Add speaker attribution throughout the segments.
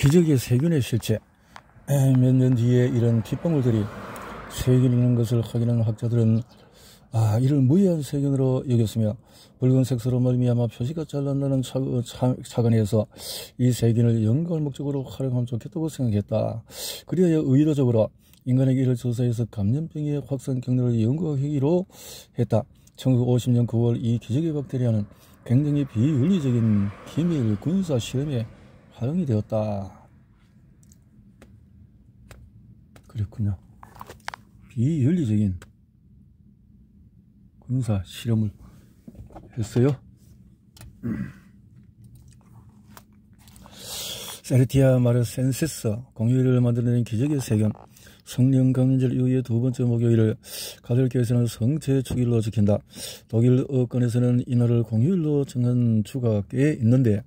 Speaker 1: 기적의 세균의 실체. 몇 년 뒤에 이런 핏방울들이 세균이라는 것을 확인한 학자들은 이를 무해한 세균으로 여겼으며 붉은색소로 말미암아 표시가 잘 난다는 착안에서 이 세균을 연구할 목적으로 활용하면 좋겠다고 생각했다. 그리하여 의도적으로 인간에게 이를 조사해서 감염병의 확산 경로를 연구하기로 했다. 1950년 9월 이 기적의 박테리아는 굉장히 비윤리적인 기밀 군사 실험에 활용이 되었다. 그랬군요. 비윤리적인 군사 실험을 했어요. 세르티아 마르센세스 공휴일을 만들어낸 기적의 세균. 성령 강림절 이후의 두 번째 목요일을 가톨교에서는 성체 축일로 지킨다. 독일 어권에서는 이날을 공휴일로 정한 주가 꽤 있는데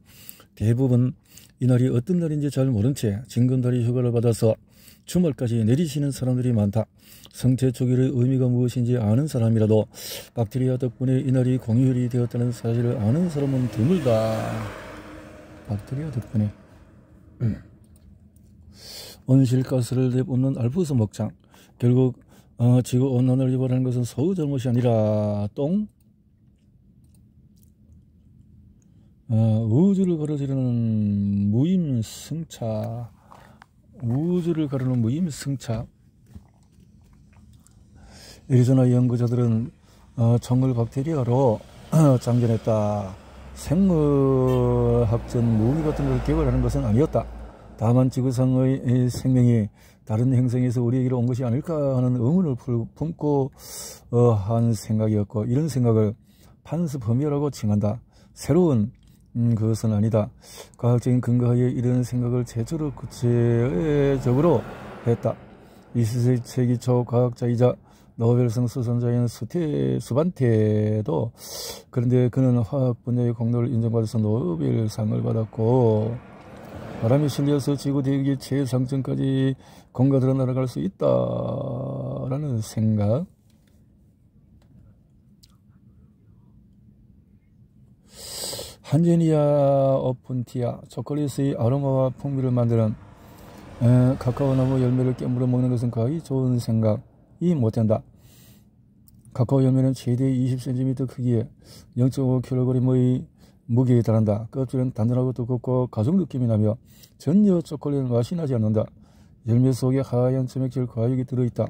Speaker 1: 대부분 이날이 어떤 날인지 잘 모른 채 징검다리 휴가를 받아서 주말까지 내리시는 사람들이 많다. 성체 축일의 의미가 무엇인지 아는 사람이라도 박테리아 덕분에 이날이 공휴일이 되었다는 사실을 아는 사람은 드물다. 박테리아 덕분에 온실가스를 내뿜는 알프스 목장. 결국 지구온난화를 유발하는 것은 서구 잘못이 아니라 우주를 가로지르는 무임승차. 우주를 가르는 무임승차. 애리조나 연구자들은 정글 박테리아로 장전했다. 생물학적 무기 같은 걸 개발하는 것은 아니었다. 다만 지구상의 생명이 다른 행성에서 우리에게로 온 것이 아닐까 하는 의문을 품고 한 생각이었고, 이런 생각을 판스퍼미아라고 칭한다. 새로운 그것은 아니다. 과학적인 근거하에 이런 생각을 최초로 구체적으로 했다. 20세기 초 과학자이자 노벨상 수상자인 수반테도 그런데 그는 화학 분야의 공로를 인정받아서 노벨상을 받았고, 바람이 실려서 지구 대기의 최상층까지 공간으로 날아갈 수 있다라는 생각. 한제니아 오픈티아. 초콜릿의 아로마와 풍미를 만드는 카카오나무 열매를 깨물어 먹는 것은 거의 좋은 생각이 못된다. 카카오 열매는 최대 20cm 크기에 0.5kg의 무게에 달한다. 껍질은 단단하고 두껍고 가죽 느낌이 나며 전혀 초콜릿 맛이 나지 않는다. 열매 속에 하얀 점액질 과육이 들어있다.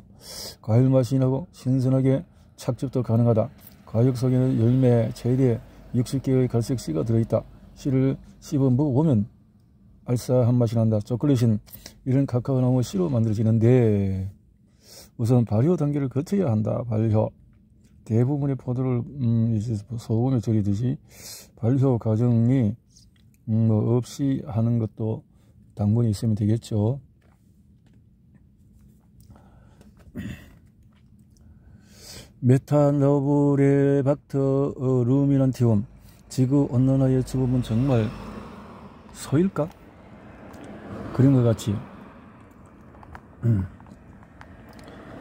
Speaker 1: 과일 맛이 나고 신선하게 착즙도 가능하다. 과육 속에는 열매 최대 60개의 갈색 씨가 들어있다. 씨를 씹어 먹어보면 알싸한 맛이 난다. 초콜릿은 이런 카카오나무 씨로 만들어지는데 우선 발효 단계를 거쳐야 한다. 발효. 대부분의 포도를 이제 소금에 절이듯이 발효 과정이 없이 하는 것도 당분이 있으면 되겠죠. 메타노브레박터 루미넌티움. 지구 온난화의 주범은 정말 소일까? 그런 것 같이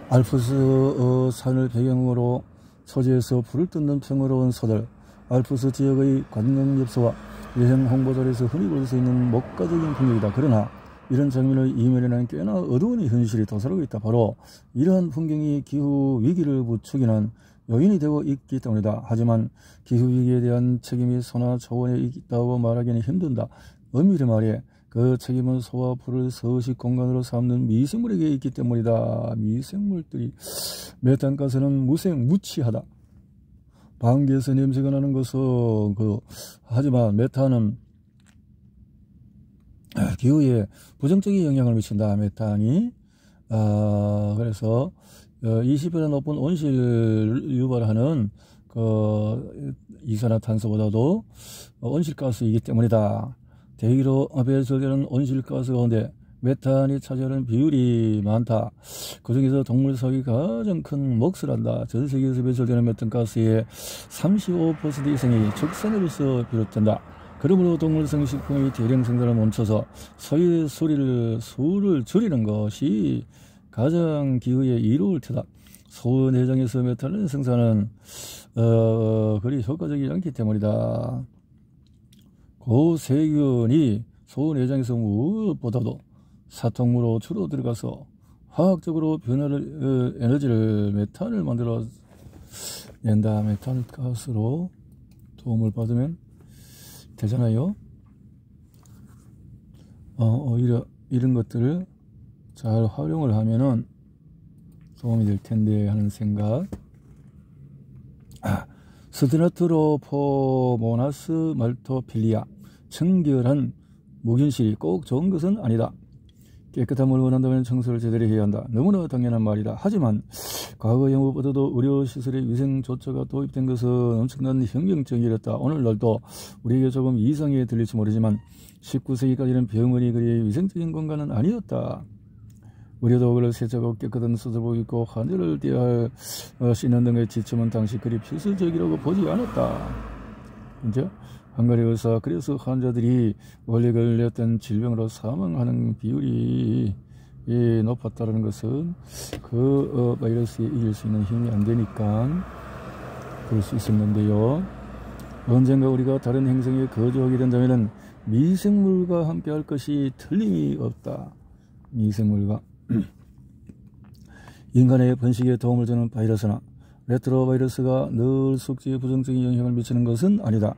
Speaker 1: 알프스 산을 배경으로 소재에서 불을 뜯는 평화로운 소들. 알프스 지역의 관광 엽서와 여행 홍보들에서 흔히 볼 수 있는 목가적인 풍경이다. 그러나 이런 장면의 이면에는 꽤나 어두운 현실이 도사리고 있다. 바로 이러한 풍경이 기후 위기를 부추기는 요인이 되고 있기 때문이다. 하지만 기후 위기에 대한 책임이 소나 초원에 있다고 말하기는 힘든다. 엄밀히 말해 그 책임은 소와 풀을 서식 공간으로 삼는 미생물에게 있기 때문이다. 미생물들이. 메탄가스는 무시하다. 방귀에서 냄새가 나는 것은 하지만 메탄은 기후에 부정적인 영향을 미친다. 메탄이. 그래서 20배나 높은 온실을 유발하는 이산화탄소보다도 온실가스이기 때문이다. 대기로 배출되는 온실가스 가운데 메탄이 차지하는 비율이 많다. 그 중에서 동물사육이 가장 큰 몫을 한다. 전 세계에서 배출되는 메탄가스의 35% 이상이 축산업에서 비롯된다. 그러므로 동물성 식품의 대량 생산을 멈춰서 소의 수를 줄이는 것이 가장 기후에 이로울 테다. 소 내장에서 메탄을 생산은 그리 효과적이지 않기 때문이다. 고세균이 소내장에서 무엇보다도 사통으로 주로 들어가서 화학적으로 변화를 에너지를 메탄을 만들어 낸다. 메탄 가스로 도움을 받으면 되잖아요. 오히려 이런 것들을 잘 활용을 하면은 도움이 될 텐데 하는 생각. 스트라토로포모나스 말토필리아. 청결한 무균실이 꼭 좋은 것은 아니다. 깨끗한 물 원한다면 청소를 제대로 해야 한다. 너무나 당연한 말이다. 하지만 과거 영국보다도 의료시설의 위생조처가 도입된 것은 엄청난 혁명적인 일이었다. 오늘날도 우리에게 조금 이상하게 들릴지 모르지만 19세기까지는 병원이 그리 위생적인 공간은 아니었다. 우리도 그를 세차고 깨끗한 수술복 입고 환자를 대할 씻는 등의 지침은 당시 그리 필수적이라고 보지 않았다. 이제 한가리 의사, 그래서 환자들이 원래 걸렸던 질병으로 사망하는 비율이 높았다는 것은 그 바이러스에 이길 수 있는 힘이 안 되니까 그럴 수 있었는데요. 언젠가 우리가 다른 행성에 거주하게 된다면 미생물과 함께 할 것이 틀림이 없다. 미생물과 인간의 번식에 도움을 주는 바이러스나 레트로바이러스가 늘 숙주에 부정적인 영향을 미치는 것은 아니다.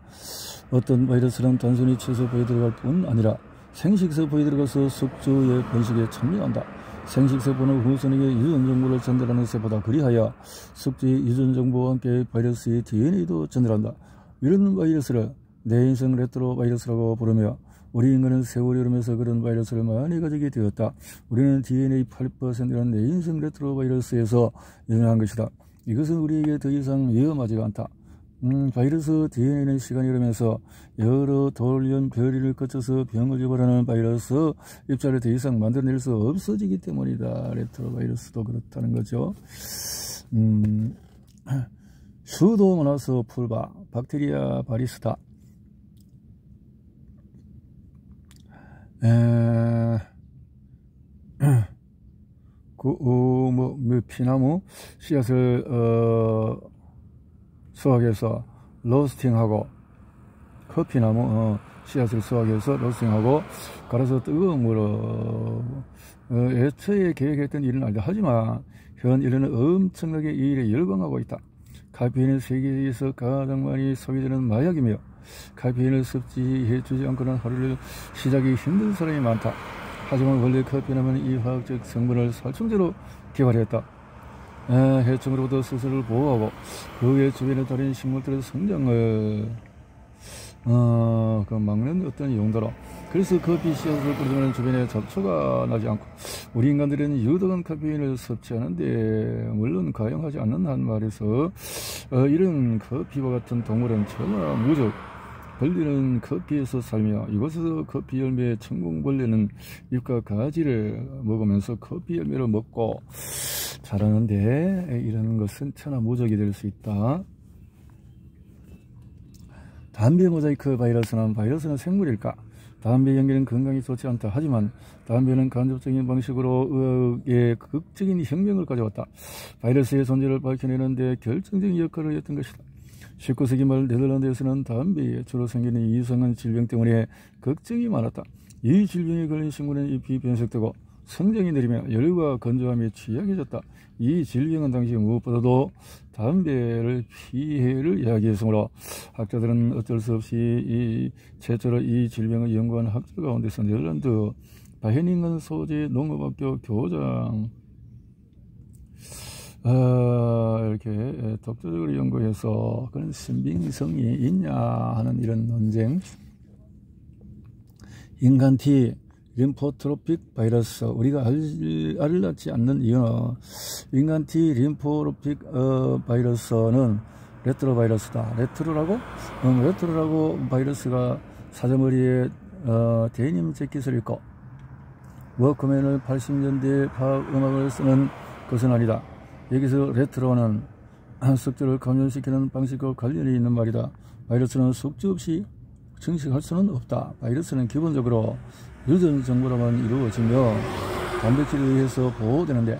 Speaker 1: 어떤 바이러스는 단순히 채소부에 들어갈 뿐 아니라 생식세포에 들어가서 숙주의 번식에 참여한다. 생식세포는 후손에게 유전 정보를 전달하는 세포다. 그리하여 숙주의 유전 정보와 함께 바이러스의 DNA도 전달한다. 이런 바이러스를 내인성 레트로바이러스라고 부르며 우리 인간은 세월이 흐르면서 그런 바이러스를 많이 가지게 되었다. 우리는 DNA 8%라는 내인성 레트로바이러스에서 유전한 것이다. 이것은 우리에게 더 이상 위험하지가 않다. 바이러스 DNA는 시간이 흐르면서 여러 돌연 별이를 거쳐서 병을 유발하는 바이러스 입자를 더 이상 만들어낼 수 없어지기 때문이다. 레트로바이러스도 그렇다는 거죠. 슈도모나스 풀바 박테리아 바리스타. 피나무 씨앗을 수확해서 로스팅하고, 커피나무 씨앗을 수확해서 로스팅하고 갈아서 뜨거운 물로 애초에 계획했던 일은 아니다. 하지만 현 인류는 엄청나게 이 일에 열광하고 있다. 카페인은 세계에서 가장 많이 소비되는 마약이며 카페인을 섭취해주지 않고는 하루를 시작이 힘든 사람이 많다. 하지만 원래 커피나무는 이 화학적 성분을 살충제로 개발했다. 해충으로부터 스스로를 보호하고 그의 주변에 다른 식물들의 성장을 막는 어떤 용도로. 그래서 커피 씨앗을 뿌리면 주변에 잡초가 나지 않고, 우리 인간들은 유독한 카페인을 섭취하는데 물론 가용하지 않는 한 말에서 이런 커피와 같은 동물은 전혀 무적 벌레는 커피에서 살며 이곳에서 커피 열매의 천공벌레는 잎과 가지를 먹으면서 커피 열매를 먹고 자라는데, 이러는 것은 천하무적이 될 수 있다. 담배 모자이크 바이러스는 생물일까? 담배 연기는 건강에 좋지 않다. 하지만 담배는 간접적인 방식으로 의학의 극적인 혁명을 가져왔다. 바이러스의 존재를 밝혀내는데 결정적인 역할을 했던 것이다. 19세기 말 네덜란드에서는 담배에 주로 생기는 이상한 질병 때문에 걱정이 많았다. 이 질병에 걸린 식물은 잎이 변색되고 성장이 느리며 열과 건조함에 취약해졌다. 이 질병은 당시 무엇보다도 담배를 피해를 야기했으므로 학자들은 어쩔 수 없이 최초로 이 질병을 연구한 학자 가운데서 네덜란드 바헤닝은 소재 농업학교 교장 이렇게 독자적으로 연구해서 그런 신빙성이 있냐 하는 이런 논쟁. 인간티 림포트로픽 바이러스, 우리가 알을 낳지 않는 이유는 인간티 림포트로픽 바이러스는 레트로바이러스다. 레트로라고 바이러스가 사자머리에 데님 재킷을 입고 워크맨을 80년대 팝 음악을 쓰는 것은 아니다. 여기서 레트로는 숙주를 감염시키는 방식과 관련이 있는 말이다. 바이러스는 숙주 없이 증식할 수는 없다. 바이러스는 기본적으로 유전 정보로만 이루어지며 단백질에 의해서 보호되는데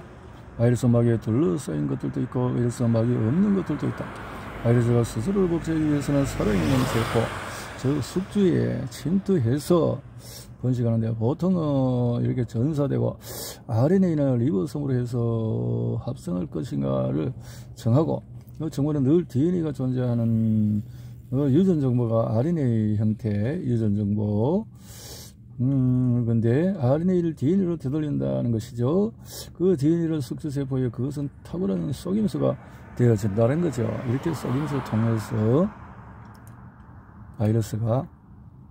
Speaker 1: 바이러스 막에 둘러싸인 것들도 있고 바이러스 막이 없는 것들도 있다. 바이러스가 스스로를 복제하기 위해서는 살아있는 세포, 즉 숙주에 침투해서 번식하는데 보통은 이렇게 전사되고 RNA나 리보솜으로 해서 합성할 것인가를 정하고 정보는 늘 DNA가 존재하는 유전 정보가 RNA 형태 유전 정보. 근데 RNA를 DNA로 되돌린다는 것이죠. 그 DNA를 숙주세포에 그것은 탁월한 속임수가 되어진다는 거죠. 이렇게 속임수를 통해서 바이러스가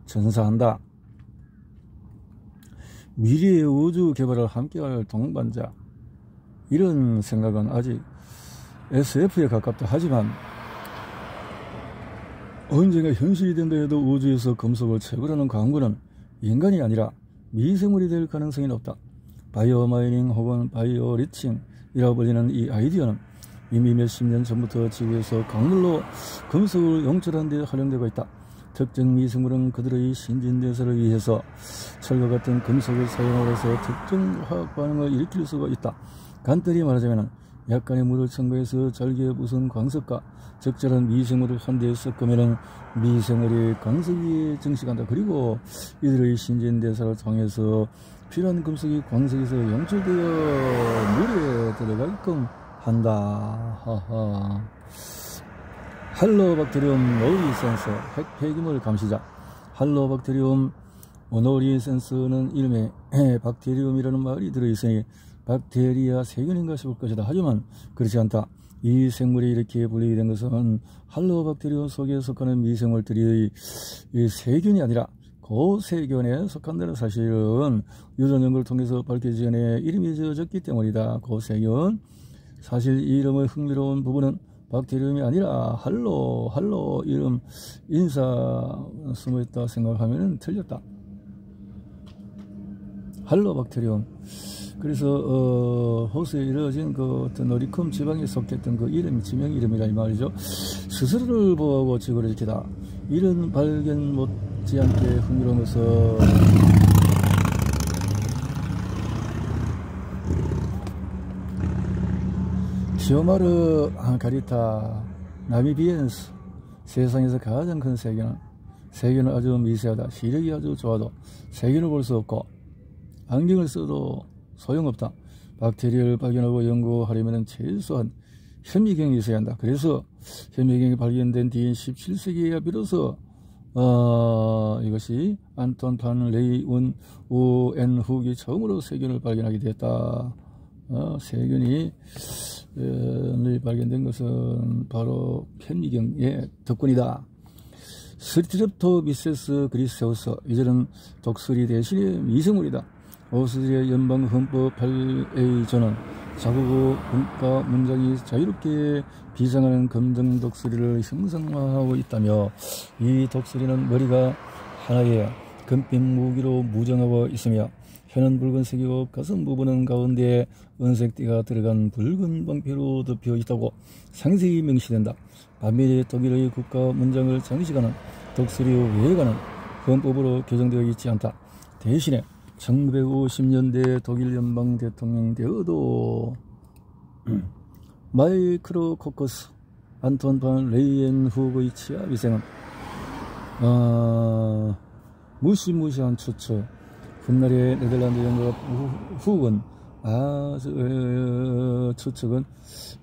Speaker 1: 전사한다. 미래의 우주 개발을 함께할 동반자, 이런 생각은 아직 SF에 가깝다. 하지만 언젠가 현실이 된다 해도 우주에서 금속을 채굴하는 광부는 인간이 아니라 미생물이 될 가능성이 높다. 바이오 마이닝 혹은 바이오 리칭이라고 불리는 이 아이디어는 이미 몇십 년 전부터 지구에서 강물로 금속을 용출하는 데 활용되고 있다. 특정 미생물은 그들의 신진대사를 위해서 철과 같은 금속을 사용하여서 특정 화학 반응을 일으킬 수가 있다. 간단히 말하자면 약간의 물을 첨가해서 잘게 부순 광석과 적절한 미생물을 한데 섞으면 미생물이 광석이 증식한다. 그리고 이들의 신진대사를 통해서 필요한 금속이 광석에서 용출되어 물에 들어가게끔 한다. 하하. 할로박테리움 노리센서, 핵폐기물 감시자. 할로박테리움 노리센서는 이름에 박테리움이라는 말이 들어있으니 박테리아 세균인가 싶을 것이다. 하지만 그렇지 않다. 이 생물이 이렇게 분리게 된 것은 할로박테리움 속에 속하는 미생물들이 세균이 아니라 고세균에 속한다는 사실은 유전 연구를 통해서 밝혀지기 전에 이름이 지어졌기 때문이다. 고세균. 사실 이 이름의 흥미로운 부분은 박테리움이 아니라 할로 이름 인사 숨어있다 생각하면 틀렸다. 할로박테리움. 그래서 호수에 이루어진 그 어떤 어리쿰 지방에 속했던 그 이름이 지명 이름이라 이 말이죠. 스스로를 보호하고 지구를 지키다. 이런 발견 못지않게 흥미로운 것은 시오마르 가리타 나미비엔스. 세상에서 가장 큰 세균은 아주 미세하다. 시력이 아주 좋아도 세균을 볼 수 없고 안경을 써도 소용없다. 박테리아를 발견하고 연구하려면 최소한 현미경이 있어야 한다. 그래서 현미경이 발견된 뒤인 17세기에야 비로소 이것이 안톤 판 레이운 우엔 훅이 처음으로 세균을 발견하게 되었다. 세균이 발견된 것은 바로 현미경의 덕분이다. 스트랩토미세스 그리세우스. 이들은 독수리 대신에 미생물이다. 오스트리아 연방헌법 8A조는 자국어 문과 문장이 자유롭게 비상하는 검정 독수리를 형상화하고 있다며 이 독수리는 머리가 하나의 금빛 무기로 무장하고 있으며 혀는 붉은색이고 가슴 부분은 가운데에 은색띠가 들어간 붉은 방패로 덮여 있다고 상세히 명시된다. 반면에 독일의 국가 문장을 장식하는 독수리 외관은 헌법으로 규정되어 있지 않다. 대신에 1950년대 독일 연방 대통령 되어도 마이크로코커스 안톤 반 레이엔훅의 치아 위생은 무시무시한 추측. 훗날의 네덜란드 연구가 훅은 추측은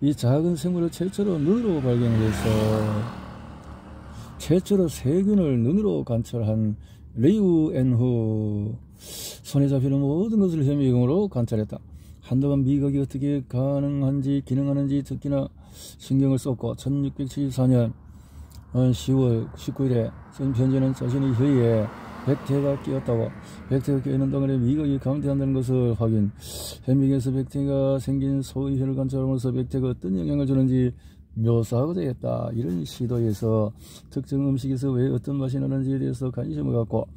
Speaker 1: 이 작은 생물을 최초로 눈으로 발견해서 최초로 세균을 눈으로 관찰한 레이우엔후. 손에 잡히는 모든 것을 현미경으로 관찰했다. 한동안 미각이 어떻게 가능한지 기능하는지 특히나 신경을 썼고 1674년 10월 19일에 쓴 편지는 자신의 혀에 백태가 끼었다고, 백태가 끼어있는 동안에 미각이 감퇴한다는 것을 확인. 현미경에서 백태가 생긴 소의 혀를 관찰함으로써 백태가 어떤 영향을 주는지 묘사하고자 했다. 이런 시도에서 특정 음식에서 왜 어떤 맛이 나는지에 대해서 관심을 갖고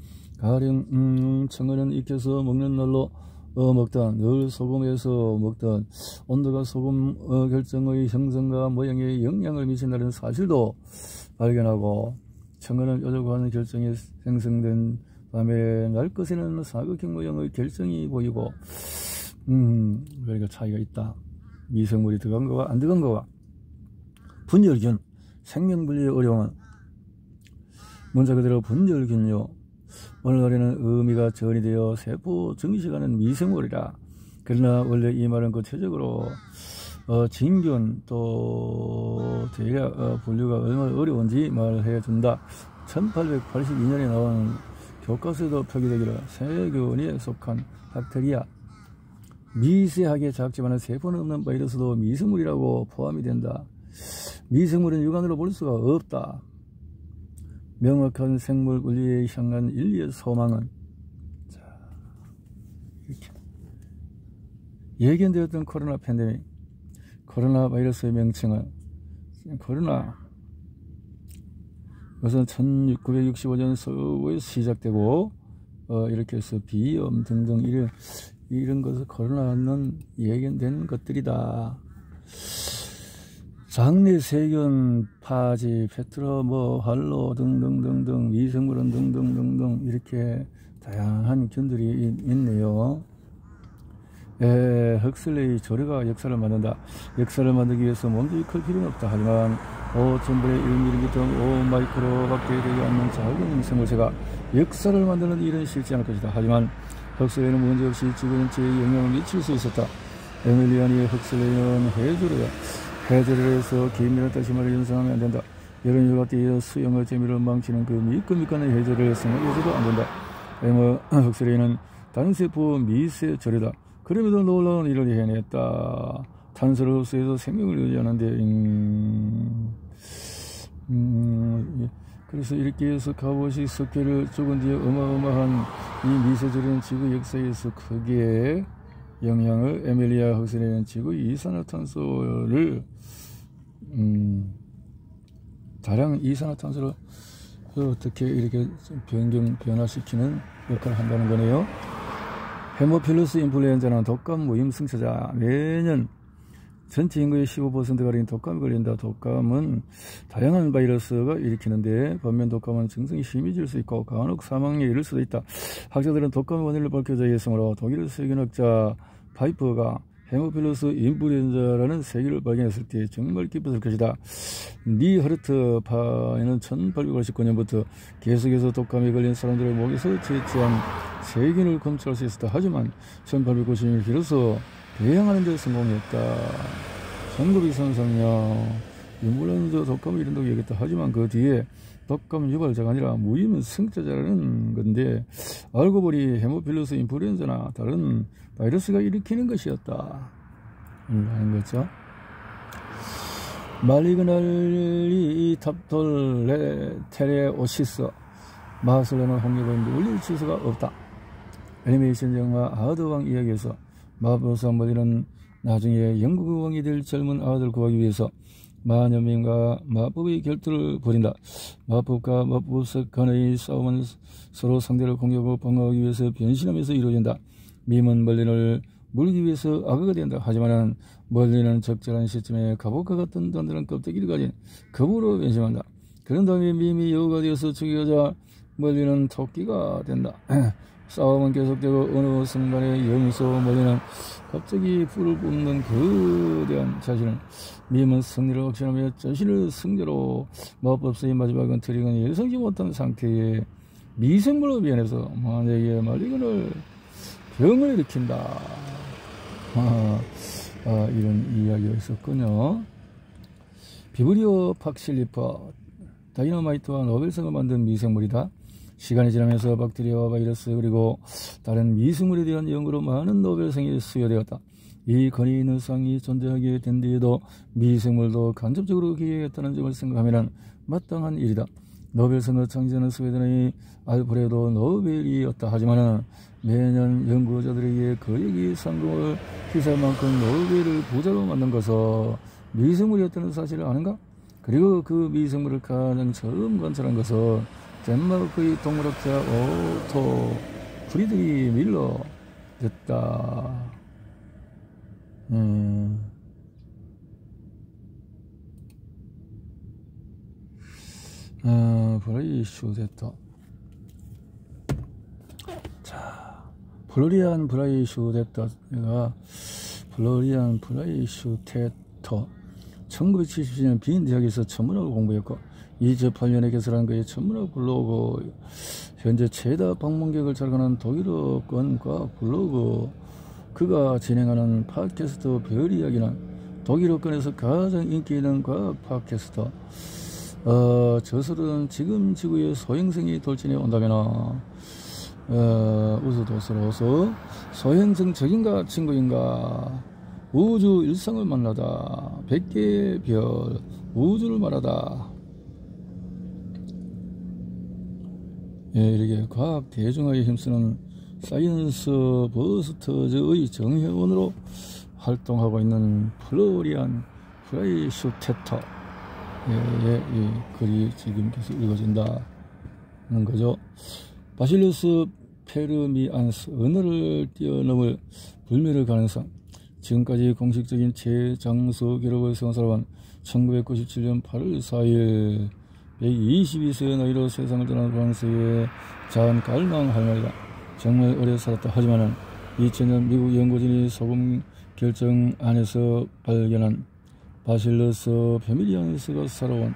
Speaker 1: 가령 청어는 익혀서 먹는 날로 먹던, 늘 소금에서 먹던, 온도가 소금 결정의 형성과 모양에 영향을 미친다는 사실도 발견하고, 청어는 뾰족한 결정이 생성된 다음에 날 것에는 사각형 모양의 결정이 보이고, 그러니까 차이가 있다. 미생물이 들어간 거와 안 들어간 거와. 분열균, 생명분리의 어려움은 문자 그대로 분열균요. 오늘날에는 의미가 전이 되어 세포 증식하는 미생물이라. 그러나 원래 이 말은 구체적으로 진균 또 대략 분류가 얼마나 어려운지 말해 준다. 1882년에 나온 교과서에도 표기되기를 세균에 속한 박테리아, 미세하게 작지만 세포는 없는 바이러스도 미생물이라고 포함이 된다. 미생물은 육안으로 볼 수가 없다. 명확한 생물 원리에 향한 인류의 소망은, 자, 이렇게 예견되었던 코로나 팬데믹, 코로나 바이러스의 명칭은 이것은 1965년 서구에서 시작되고 이렇게 해서 비염 등등 이런 것을 코로나는 예견된 것들이다. 장내 세균 파지, 페트로 활로 등등등등, 미생물은 등등등등 이렇게 다양한 균들이 있네요. 헉슬레이 조류가 역사를 만든다. 역사를 만들기 위해서 몸집이 클 필요는 없다. 하지만 5,000분의 1mm, 5마이크로밖에 되지 않는 작은 생물체가 역사를 만드는 일은 쉽지 않을 것이다. 하지만 헉슬레이는 문제없이 지구 전체에 영향을 미칠 수 있었다. 에밀리안이 헉슬레이는 해저를 해서 긴밀한 다시마를 연상하면 안 된다. 이런 이유가 뛰어 수영의 재미를 망치는 그 미끈미끈한 해저를 생각해서도 안 된다. 헉슬레이는 단세포 미세절이다. 그럼에도 놀라운 일을 해냈다. 탄소를 흡수해서 생명을 유지하는데 그래서 이렇게 해서 갑옷이 석회를 죽은 뒤에 어마어마한 이 미세절은 지구 역사에서 크게 영향을, 에밀리아 헉슬레이는 지구 이산화탄소를 다량 이산화탄소를 어떻게 이렇게 변화시키는 역할을 한다는 거네요. 헤모필러스 인플루엔자는 독감 모임 승차자. 매년 전체 인구의 15%가량 독감이 걸린다. 독감은 다양한 바이러스가 일으키는데 반면 독감은 증상이 심해질 수 있고 간혹 사망에 이를 수도 있다. 학자들은 독감의 원인을 밝혀져 있으므로 독일 세균학자 파이퍼가 헤모필러스 인플루엔자라는 세균을 발견했을 때 정말 기뻤을 것이다. 니 하르트 파에는 1889년부터 계속해서 독감에 걸린 사람들의 목에서 채취한 세균을 검출할 수 있었다. 하지만 1890년에 비로소 대항하는 데 성공했다. 1933년 인플루엔자 독감을 이른다고 얘기했다. 하지만 그 뒤에 독감 유발자가 아니라 무임 승자자라는 건데 알고 보니 헤모필러스 인플루엔자나 다른 바이러스가 일으키는 것이었다 하는 거죠. 말리그널리 탑톨레테레오시스 맛을 내는 홍역을 물릴 수가 없다. 애니메이션 영화 아드왕 이야기에서 마법사 머리는 나중에 영국 왕이 될 젊은 아들 구하기 위해서 만여 명과 마법의 결투를 벌인다. 마법과 마법사 간의 싸움은 서로 상대를 공격하고 방어하기 위해서 변신하면서 이루어진다. 밈은 멀린을 물기 위해서 악어가 된다. 하지만 멀린은 적절한 시점에 갑옷과 같은 단단한 껍데기를 가진 거북으로 변신한다. 그런 다음에 밈이 여우가 되어서 죽이고자 멀린은 토끼가 된다. 싸움은 계속되고 어느 순간에 영소 멀리는 갑자기 불을 뿜는 거대한 자신을, 밈은 승리를 확신하며 자신을 승자로, 마법사의 마지막은 트릭은 예상치 못한 상태에 미생물로 변해서 만약에 말리그널 병을 일으킨다. 이런 이야기가 있었군요. 비브리오 팍실리퍼, 다이너마이트와 노벨상을 만든 미생물이다. 시간이 지나면서 박테리아와 바이러스 그리고 다른 미생물에 대한 연구로 많은 노벨상이 수여되었다. 이 권위 있는 상이 존재하게 된 뒤에도 미생물도 간접적으로 기여했다는 점을 생각하면 마땅한 일이다. 노벨상을 창제하는 스웨덴의 알프레드 노벨이었다. 하지만 매년 연구자들에게 거액의 상금을 희사할 만큼 노벨을 부자로 만든 것은 미생물이었다는 사실을 아는가? 그리고 그 미생물을 가장 처음 관찰한 것은 덴마크의 동물학자 오토 프리드리 밀러였다. 브라이슈데터. 자, 플로리안 브라이슈데터가 플로리안 브라이슈데터 1970년 빈 대학에서 천문학을 공부했고 2008년에 개설한 그의 천문학 블로그 현재 최다 방문객을 자랑하는 독일어권 과학 블로그, 그가 진행하는 팟캐스트 별 이야기는 독일어권에서 가장 인기 있는 과학 팟캐스터. 저술은 지금 지구에 소행성이 돌진해 온다면 우수도서로서 소행성적인가 친구인가, 우주 일상을 만나다, 100개의 별, 우주를 말하다. 이렇게 과학 대중화에 힘쓰는 사이언스 버스터즈의 정회원으로 활동하고 있는 플로리안 프라이슈테터 이 글이 지금 계속 읽어진다는 거죠. 바실루스 페르미안스, 언어를 뛰어넘을 불멸의 가능성. 지금까지 공식적인 최장수 기록을 세운 사람은 1997년 8월 4일 122세의 나이로 세상을 떠난 프랑스의 잔 갈망 할머니다. 정말 오래 살았다. 하지만은 2000년 미국 연구진이 소금 결정 안에서 발견한 바실러스 페미리안스가 살아온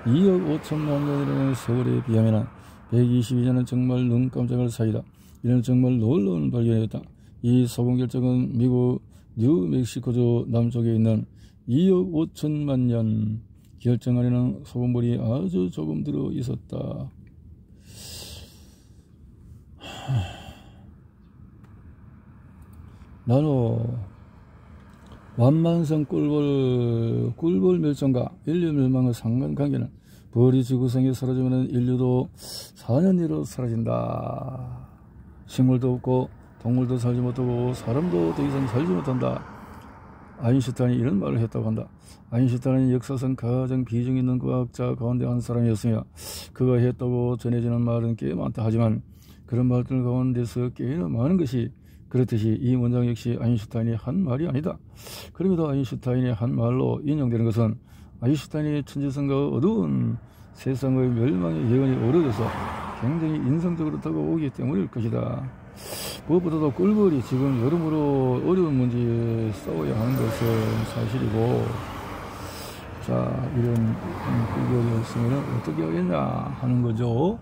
Speaker 1: 2억 5천만 년이라는 세월에 비하면 122년은 정말 눈 깜짝할 사이다. 이는 정말 놀라운 발견이었다. 이 소금 결정은 미국 뉴멕시코주 남쪽에 있는 2억 5천만 년 결정 안에는 소금물이 아주 조금 들어 있었다. 나노 완만성 꿀벌 멸종과 인류 멸망의 상관관계는 벌이 지구상에 사라지면 인류도 4년 내로 사라진다. 식물도 없고 동물도 살지 못하고 사람도 더 이상 살지 못한다. 아인슈타인이 이런 말을 했다고 한다. 아인슈타인은 역사상 가장 비중 있는 과학자 가운데 한 사람이었으며 그가 했다고 전해지는 말은 꽤 많다. 하지만 그런 말들 가운데서 꽤나 많은 것이 그렇듯이 이 문장 역시 아인슈타인이 한 말이 아니다. 그럼에도 아인슈타인의 한 말로 인용되는 것은 아인슈타인의 천재성과 어두운 세상의 멸망의 예언이 오래돼서 굉장히 인상적으로 다가오기 때문일 것이다. 무엇보다도 꿀벌이 지금 여러모로 어려운 문제에 싸워야 하는 것은 사실이고, 자, 이런 꿀벌이 없으면 어떻게 하겠냐 하는 거죠.